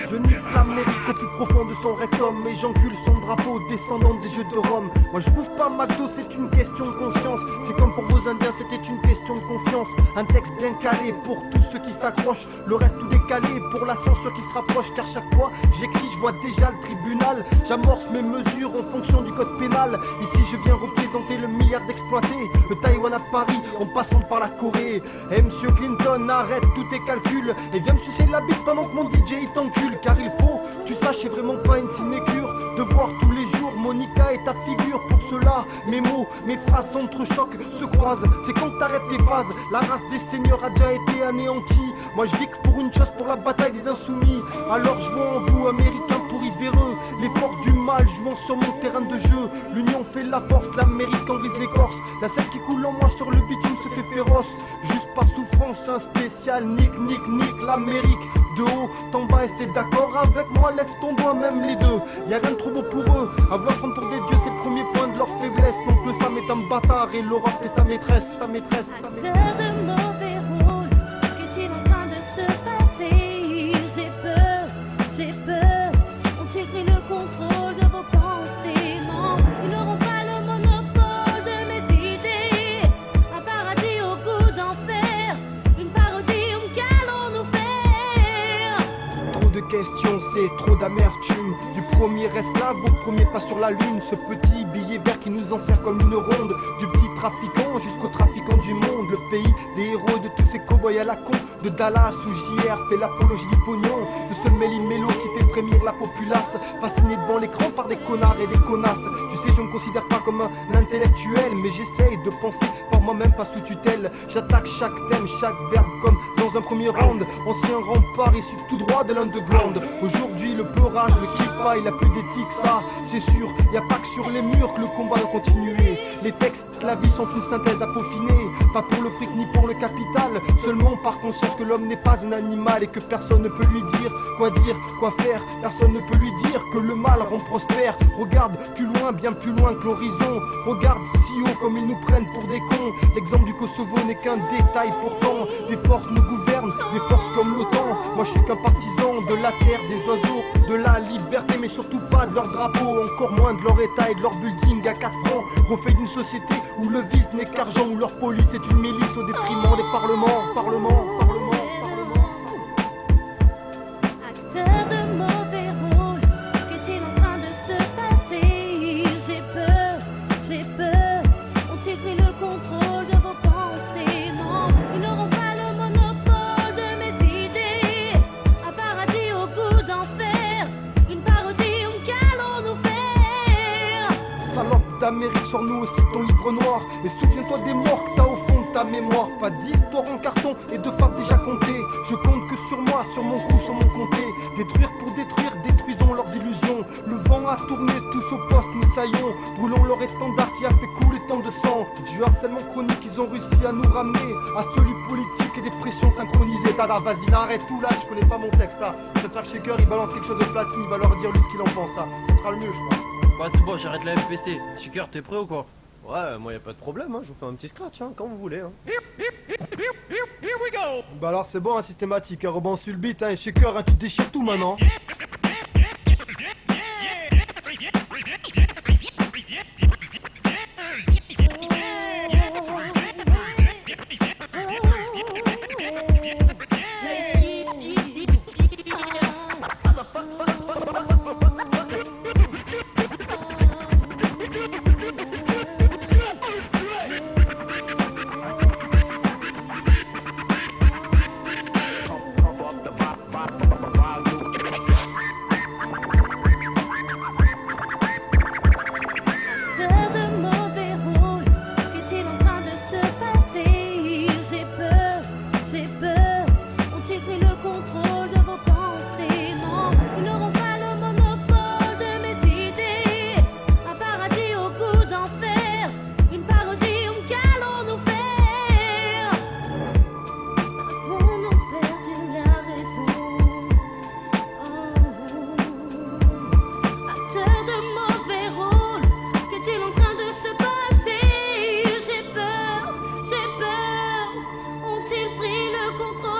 Je nique l'Amérique au plus profond de son rectum et j'encule son drapeau descendant des jeux de Rome. Moi je bouffe pas McDo, c'est une question de conscience. C'est comme pour vos indiens, c'était une question de confiance. Un texte bien calé pour tous ceux qui s'accrochent. Le reste tout décalé pour la censure qui se rapproche. Car chaque fois j'écris, je vois déjà le tribunal. J'amorce mes mesures en fonction du code pénal. Ici je viens représenter le milliard d'exploités. Le Taïwan à Paris en passant par la Corée. Et Monsieur Clinton arrête tous tes calculs et viens me sucer la bite pendant que mon DJ il t'encule. Car il faut, tu saches, c'est vraiment pas une sinécure de voir tous les jours Monica et ta figure. Pour cela, mes mots, mes phrases s'entrechoquent, se croisent. C'est quand t'arrêtes tes phases, la race des seigneurs a déjà été anéantie. Moi je vis que pour une chose, pour la bataille des insoumis. Alors je vois en vous, Américains pourris véreux, les forces du mal jouant sur mon terrain de jeu. L'union fait la force, l'Amérique en brise l'écorce. La sève qui coule en moi sur le bitume se fait féroce. Juste par souffrance, un spécial nique l'Amérique. De haut en bas, est-ce t'es d'accord avec moi? Lève ton doigt, même les deux. Y'a rien de trop beau pour eux. À vouloir prendre pour des dieux, c'est le premier point de leur faiblesse. Donc le Sam est un bâtard et l'Europe est sa maîtresse. Sa maîtresse. Acteur de mauvais rôle, qu'est-il en train de se passer? J'ai peur. Ont-ils pris le contrôle de vos pensées? Non, ils n'auront pas le monopole de mes idées. Un paradis au goût d'enfer, une parodie, qu'allons-nous faire? Trop de questions, c'est trop d'amertume. Du premier esclave au premier pas sur la lune. Ce petit billet vert qui nous enserre comme une ronde. Du petit trafiquant jusqu'au trafiquant du monde. Le pays des héros et de tous ces cow-boys à la con. De Dallas où JR fait l'apologie du pognon. De ce méli-mélo qui fait frémir la populace. Fasciné devant l'écran par des connards et des connasses. Tu sais, je me considère pas comme un intellectuel, mais j'essaye de penser par moi-même, pas sous tutelle. J'attaque chaque thème, chaque verbe comme dans un premier round. Ancien rempart issu tout droit de l'underground. Aujourd'hui le peurage, le kiffe pas, il a plus d'éthique, ça c'est sûr. Y a pas que sur les murs que le combat doit continuer. Les textes, la vie sont une synthèse à peaufiner. Pas pour le fric ni pour le capital, seulement par conscience que l'homme n'est pas un animal. Et que personne ne peut lui dire, quoi faire. Personne ne peut lui dire que le mal rend prospère. Regarde plus loin, bien plus loin que l'horizon. Regarde si haut comme ils nous prennent pour des cons. L'exemple du Kosovo n'est qu'un détail pourtant. Des forces nous gouvernent, des forces comme l'OTAN. Moi je suis qu'un partisan de la terre, des oiseaux, de la liberté, mais surtout pas de leur drapeau, encore moins de leur état et de leur building à 4 francs. Refait d'une société où le vice n'est qu'argent, où leur police est une milice au détriment des parlements. Acteur de mauvais rôle, qu'est-il en train de se passer? J'ai peur. Ont-ils pris le contrôle de vos pensées? Non, ils n'auront pas le monopole de mes idées. Un paradis au goût d'enfer, une parodie, qu'allons-nous faire? Salope d'Amérique, sors-nous aussi ton livre noir. Et souviens-toi des morts que t'as au fond de ta mémoire. Pas d'histoire en carton et de fables déjà comptées. Je compte que sur moi, sur mon coup, sur mon comté. Détruire pour détruire, détruisons leurs illusions. Le vent a tourné, tous au poste nous saillons. Brûlons leur étendard qui a fait couler tant de sang. Du harcèlement chronique, ils ont réussi à nous ramener à celui politique et des pressions synchronisées. Tada, vas-y, là, arrête tout là, je connais pas mon texte là. Je préfère que Shaker, il balance quelque chose au platine, il va leur dire lui ce qu'il en pense, ça. Ça sera le mieux, je crois. Ouais, c'est bon, j'arrête la FPC. Shaker, t'es prêt ou quoi? Ouais, moi y a pas de problème, hein. Je vous fais un petit scratch, hein, quand vous voulez. Hein. Bah alors c'est bon, hein, systématique, hein, rebond sur le beat, hein, et Shaker, hein, tu déchires tout maintenant. contrôle